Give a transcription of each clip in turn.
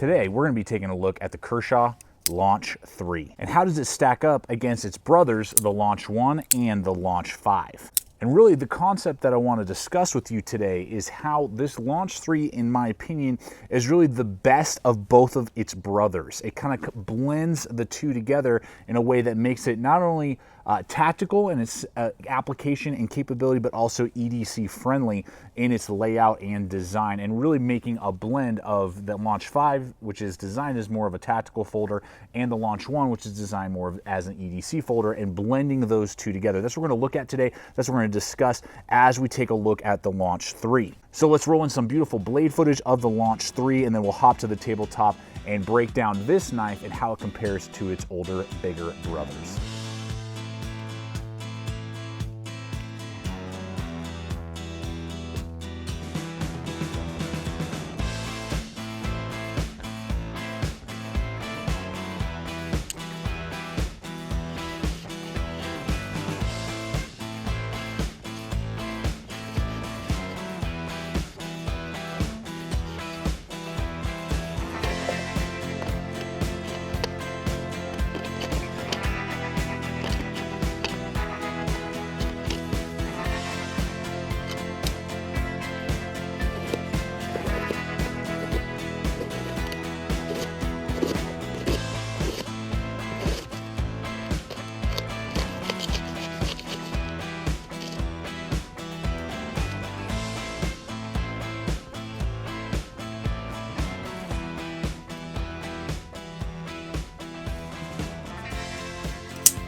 Today, we're going to be taking a look at the Kershaw Launch 3. And how does it stack up against its brothers, the Launch 1 and the Launch 5? And really the concept that I want to discuss with you today is how this Launch 3, in my opinion, is really the best of both of its brothers. It kind of blends the two together in a way that makes it not only tactical in its application and capability, but also EDC friendly in its layout and design, and really making a blend of the Launch 5, which is designed as more of a tactical folder, and the Launch 1, which is designed more as an EDC folder, and blending those two together. That's what we're going to look at today. That's what we're going to discuss as we take a look at the Launch 3. So let's roll in some beautiful blade footage of the Launch 3, and then we'll hop to the tabletop and break down this knife and how it compares to its older, bigger brothers.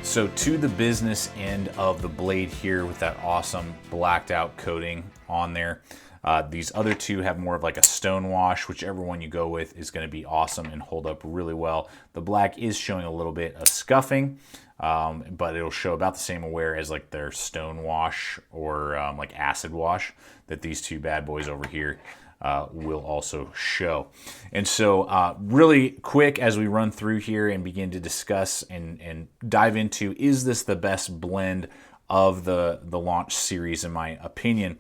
So to the business end of the blade here with that awesome blacked out coating on there. These other two have more of like a stone wash. Whichever one you go with is going to be awesome and hold up really well. The black is showing a little bit of scuffing, but it'll show about the same wear as like their stone wash or like acid wash that these two bad boys over here will also show. And so really quick as we run through here and begin to discuss and dive into, is this the best blend of the Launch series in my opinion?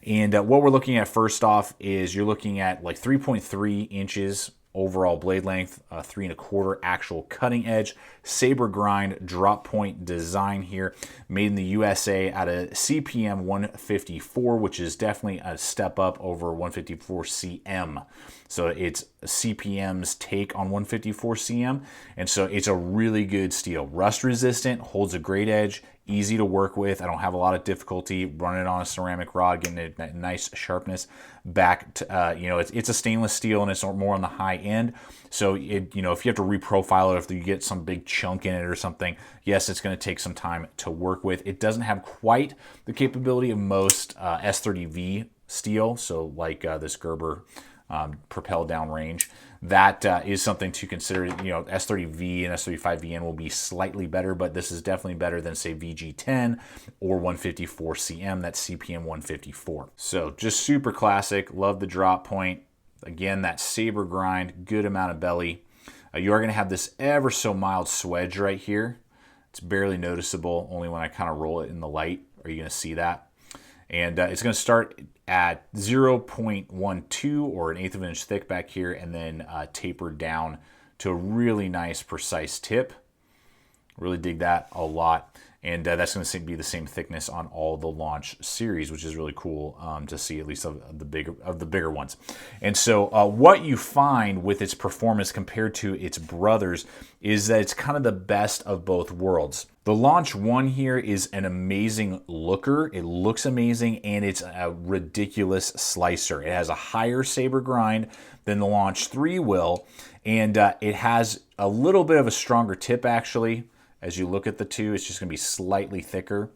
And what we're looking at first off is you're looking at like 3.3 inches overall blade length, 3 1/4 actual cutting edge, saber grind drop point design here, made in the USA at a CPM 154, which is definitely a step up over 154 CM. So it's CPM's take on 154 CM, and so it's a really good steel. Rust resistant, holds a great edge, easy to work with. I don't have a lot of difficulty running it on a ceramic rod, getting a nice sharpness back to, it's a stainless steel and it's more on the high end. So if you have to reprofile it, if you get some big chunk in it or something, yes, it's going to take some time to work with. It doesn't have quite the capability of most S30V steel. So like this Gerber propel down range. That is something to consider. S30V and S35VN will be slightly better, but this is definitely better than say VG10 or 154 CM. That's CPM 154. So just super classic. Love the drop point. Again, that saber grind, good amount of belly. You are going to have this ever so mild swedge right here. It's barely noticeable. Only when I kind of roll it in the light are you going to see that. And it's going to start at 0.12 or an eighth of an inch thick back here, and then taper down to a really nice precise tip. Really dig that a lot. And that's going to be the same thickness on all the Launch series, which is really cool to see, at least of the bigger ones. And so what you find with its performance compared to its brothers is that it's kind of the best of both worlds. The Launch 1 here is an amazing looker. It looks amazing, and it's a ridiculous slicer. It has a higher saber grind than the Launch 3 will, and it has a little bit of a stronger tip actually. As you look at the two, it's just going to be slightly thicker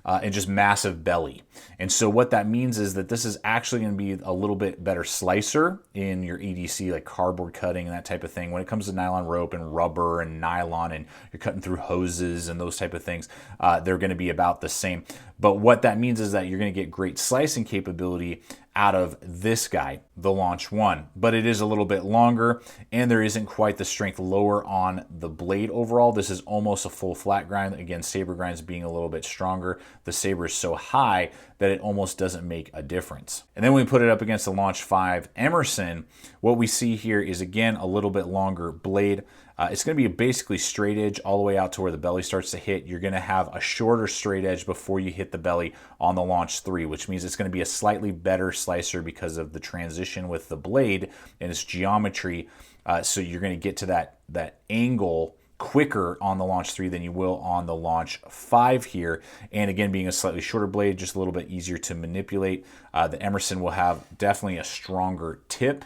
and just massive belly. And so what that means is that this is actually going to be a little bit better slicer in your EDC, like cardboard cutting and that type of thing. When it comes to nylon rope and rubber and nylon and you're cutting through hoses and those type of things, they're going to be about the same. But what that means is that you're going to get great slicing capability out of this guy, the Launch 1. But it is a little bit longer, and there isn't quite the strength lower on the blade overall. This is almost a full flat grind. Again, saber grinds being a little bit stronger. The saber is so high that it almost doesn't make a difference. And then when we put it up against the Launch 5 Emerson, what we see here is, again, a little bit longer blade. It's going to be basically straight edge all the way out to where the belly starts to hit. You're going to have a shorter straight edge before you hit the belly on the Launch 3, which means it's going to be a slightly better slicer because of the transition with the blade and its geometry. So you're going to get to that angle quicker on the Launch 3 than you will on the Launch 5 here. And again, being a slightly shorter blade, just a little bit easier to manipulate. The Emerson will have definitely a stronger tip,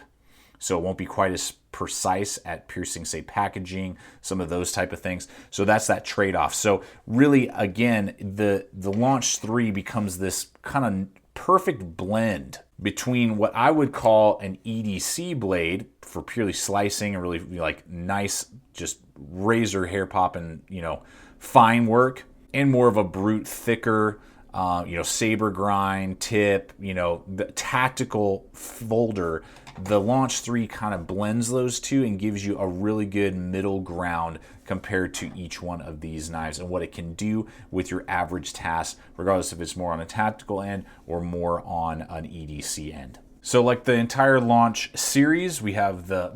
so it won't be quite as precise at piercing, say, packaging, some of those type of things. So that's that trade-off. So really, again, the Launch 3 becomes this kind of perfect blend between what I would call an EDC blade for purely slicing and really like nice, just razor hair popping, fine work, and more of a brute, thicker, saber grind, tip, the tactical folder. The Launch 3 kind of blends those two and gives you a really good middle ground compared to each one of these knives and what it can do with your average task, regardless if it's more on a tactical end or more on an EDC end. So like the entire Launch series, we have the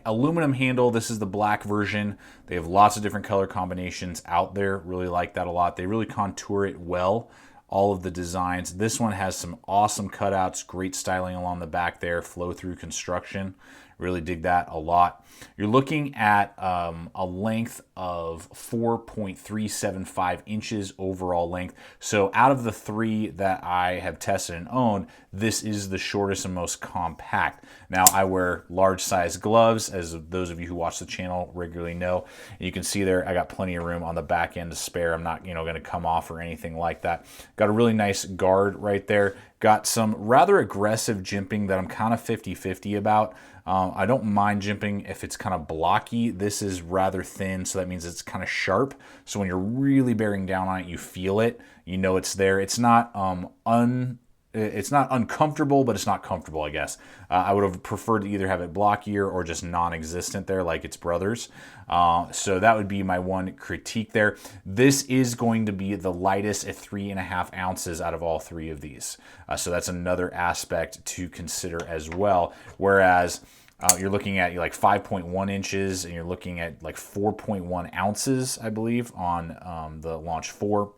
aluminum handle. This is the black version. They have lots of different color combinations out there. Really like that a lot. They really contour it well, all of the designs. This one has some awesome cutouts, great styling along the back there, flow through construction. Really dig that a lot. You're looking at a length of 4.375 inches overall length. So out of the three that I have tested and owned, this is the shortest and most compact. Now I wear large size gloves, as those of you who watch the channel regularly know. And you can see there, I got plenty of room on the back end to spare. I'm not, going to come off or anything like that. Got a really nice guard right there. Got some rather aggressive jimping that I'm kind of 50-50 about. I don't mind jimping if it's kind of blocky. This is rather thin, so that means it's kind of sharp. So when you're really bearing down on it, you feel it. You know it's there. It's not it's not uncomfortable, but it's not comfortable, I guess. I would have preferred to either have it blockier or just non-existent there like its brothers. So that would be my one critique there. This is going to be the lightest at 3.5 ounces out of all three of these. So that's another aspect to consider as well. Whereas you're looking at like 5.1 inches and you're looking at like 4.1 ounces, I believe, on the Launch 4.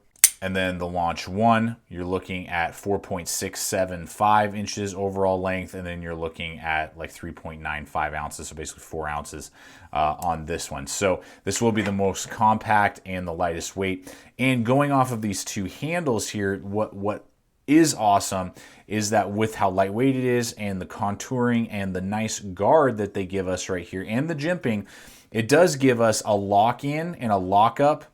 And then the Launch 1, you're looking at 4.675 inches overall length, and then you're looking at like 3.95 ounces, so basically 4 ounces on this one. So this will be the most compact and the lightest weight. And going off of these two handles here, what is awesome is that with how lightweight it is and the contouring and the nice guard that they give us right here and the jimping, it does give us a lock-in and a lock-up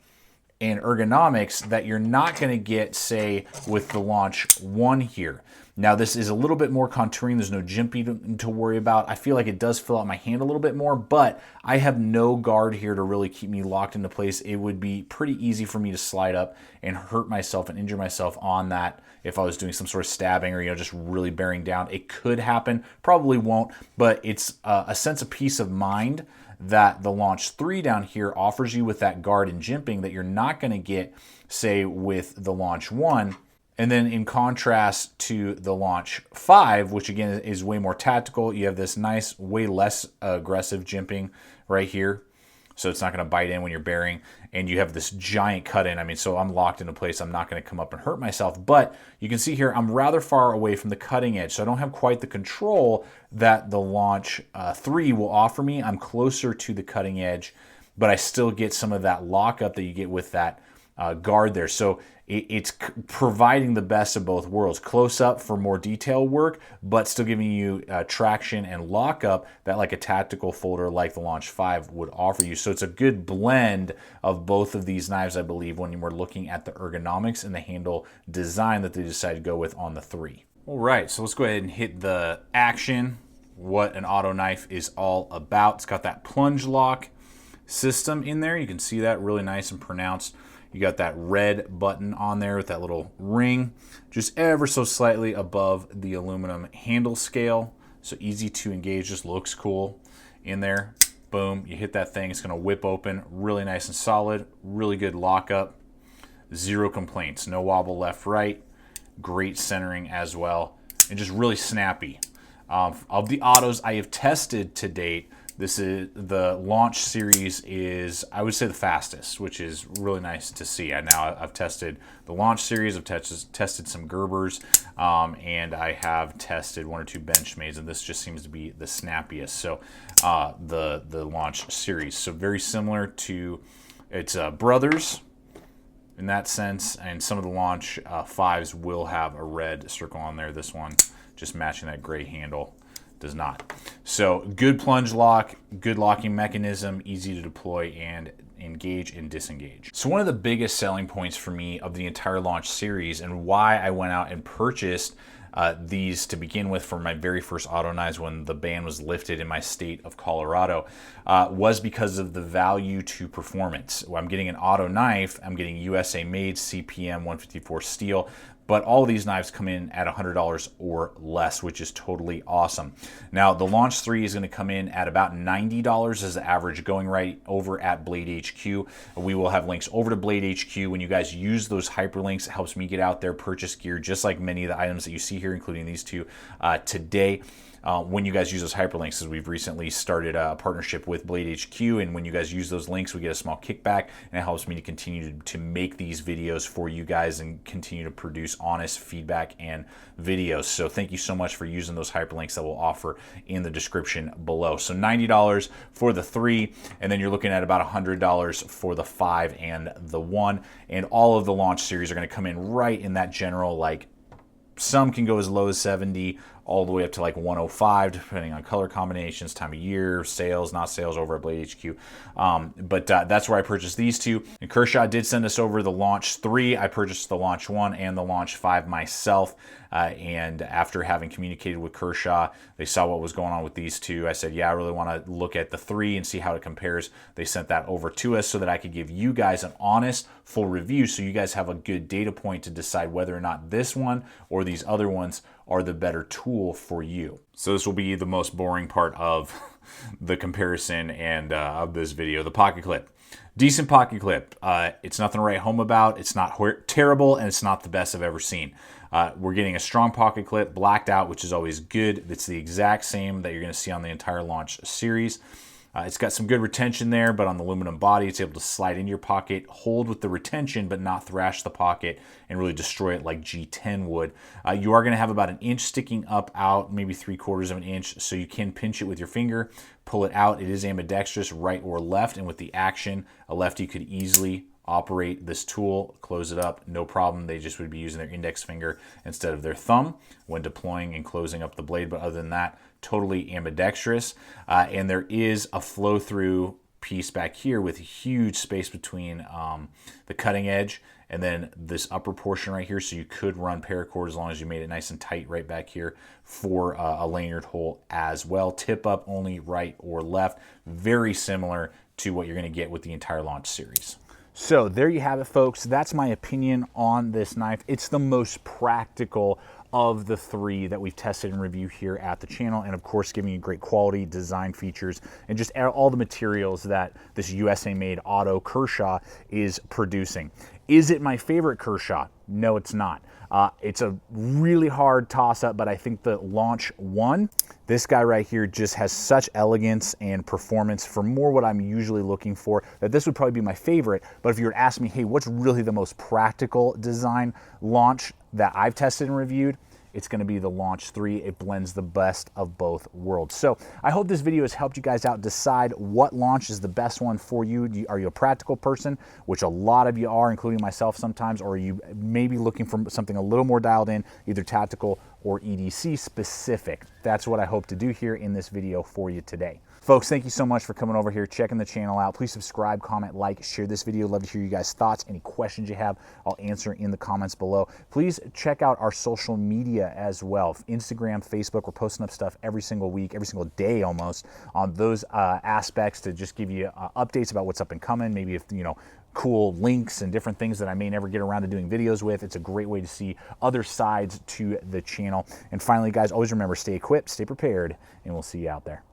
and ergonomics that you're not going to get, say, with the Launch 1 here. Now, this is a little bit more contouring. There's no jimping to worry about. I feel like it does fill out my hand a little bit more, but I have no guard here to really keep me locked into place. It would be pretty easy for me to slide up and hurt myself and injure myself on that if I was doing some sort of stabbing or, just really bearing down. It could happen. Probably won't, but it's a sense of peace of mind that the Launch 3 down here offers you with that guard and jimping that you're not going to get, say, with the Launch 1. And then in contrast to the Launch 5, which again is way more tactical, you have this nice, way less aggressive jimping right here. So it's not going to bite in when you're bearing. And you have this giant cut in. I mean, so I'm locked into place. I'm not going to come up and hurt myself. But you can see here, I'm rather far away from the cutting edge. So I don't have quite the control that the Launch 3 will offer me. I'm closer to the cutting edge, but I still get some of that lockup that you get with that guard there. So it's providing the best of both worlds. Close up for more detail work, but still giving you traction and lockup that like a tactical folder like the Launch 5 would offer you. So it's a good blend of both of these knives, I believe, when we're looking at the ergonomics and the handle design that they decided to go with on the 3. All right, so let's go ahead and hit the action, what an auto knife is all about. It's got that plunge lock system in there. You can see that really nice and pronounced. You got that red button on there with that little ring, just ever so slightly above the aluminum handle scale. So easy to engage, just looks cool in there. Boom, you hit that thing, it's gonna whip open, really nice and solid, really good lockup, zero complaints, no wobble left, right, great centering as well, and just really snappy. Of the autos I have tested to date, this is the launch series is, I would say, the fastest, which is really nice to see. I've tested the launch series, I've tested some Gerbers, and I have tested 1 or 2 Benchmades, and this just seems to be the snappiest. So the launch series, so very similar to its brothers in that sense, and some of the launch 5s will have a red circle on there. This one just matching that gray handle does not. So good plunge lock, good locking mechanism, easy to deploy and engage and disengage. So one of the biggest selling points for me of the entire launch series, and why I went out and purchased these to begin with for my very first auto knives when the ban was lifted in my state of Colorado, was because of the value to performance. I'm getting an auto knife, I'm getting USA made CPM 154 steel, but all of these knives come in at $100 or less, which is totally awesome. Now, the Launch 3 is gonna come in at about $90 as the average going right over at Blade HQ. We will have links over to Blade HQ. When you guys use those hyperlinks, it helps me get out there, purchase gear, just like many of the items that you see here, including these two today. When you guys use those hyperlinks, as we've recently started a partnership with Blade HQ, and when you guys use those links, we get a small kickback, and it helps me to continue to make these videos for you guys and continue to produce honest feedback and videos. So thank you so much for using those hyperlinks that we'll offer in the description below. So $90 for the 3, and then you're looking at about $100 for the 5 and the 1, and all of the launch series are going to come in right in that general, like, some can go as low as 70 all the way up to like 105, depending on color combinations, time of year, sales, not sales over at Blade HQ. But that's where I purchased these two. And Kershaw did send us over the Launch 3. I purchased the Launch 1 and the Launch 5 myself. And after having communicated with Kershaw, they saw what was going on with these two. I said, yeah, I really want to look at the 3 and see how it compares. They sent that over to us so that I could give you guys an honest, full review, so you guys have a good data point to decide whether or not this one or these other ones are the better tool for you. So this will be the most boring part of the comparison and of this video, the pocket clip. Decent pocket clip. It's nothing to write home about. It's not terrible, and it's not the best I've ever seen. We're getting a strong pocket clip, blacked out, which is always good. It's the exact same that you're going to see on the entire Launch series. It's got some good retention there, but on the aluminum body, it's able to slide into your pocket, hold with the retention, but not thrash the pocket and really destroy it like G10 would. You are going to have about 1 inch sticking up out, maybe 3/4 of an inch, so you can pinch it with your finger, pull it out. It is ambidextrous, right or left, and with the action, a lefty could easily operate this tool, close it up, no problem. They just would be using their index finger instead of their thumb when deploying and closing up the blade, but other than that, totally ambidextrous. And there is a flow-through piece back here with a huge space between the cutting edge and then this upper portion right here, so you could run paracord as long as you made it nice and tight right back here for a lanyard hole as well. Tip up only right or left, very similar to what you're going to get with the entire Launch series. So there you have it, folks. That's my opinion on this knife. It's the most practical of the 3 that we've tested and reviewed here at the channel, and of course giving you great quality, design features, and just all the materials that this USA made auto Kershaw is producing. Is it my favorite Kershaw? No, it's not. It's a really hard toss-up, but I think the Launch 1, this guy right here just has such elegance and performance for more what I'm usually looking for, that this would probably be my favorite. But if you were to ask me, hey, what's really the most practical design launch that I've tested and reviewed, it's going to be the Launch 3. It blends the best of both worlds. So I hope this video has helped you guys out decide what launch is the best one for you. Are you a practical person, which a lot of you are, including myself sometimes, or are you maybe looking for something a little more dialed in, either tactical or EDC specific? That's what I hope to do here in this video for you today. Folks, thank you so much for coming over here, checking the channel out. Please subscribe, comment, like, share this video. Love to hear you guys' thoughts. Any questions you have, I'll answer in the comments below. Please check out our social media as well. Instagram, Facebook, we're posting up stuff every single week, every single day almost, on those aspects to just give you updates about what's up and coming. Maybe if, you know, cool links and different things that I may never get around to doing videos with. It's a great way to see other sides to the channel. And finally, guys, always remember, stay equipped, stay prepared, and we'll see you out there.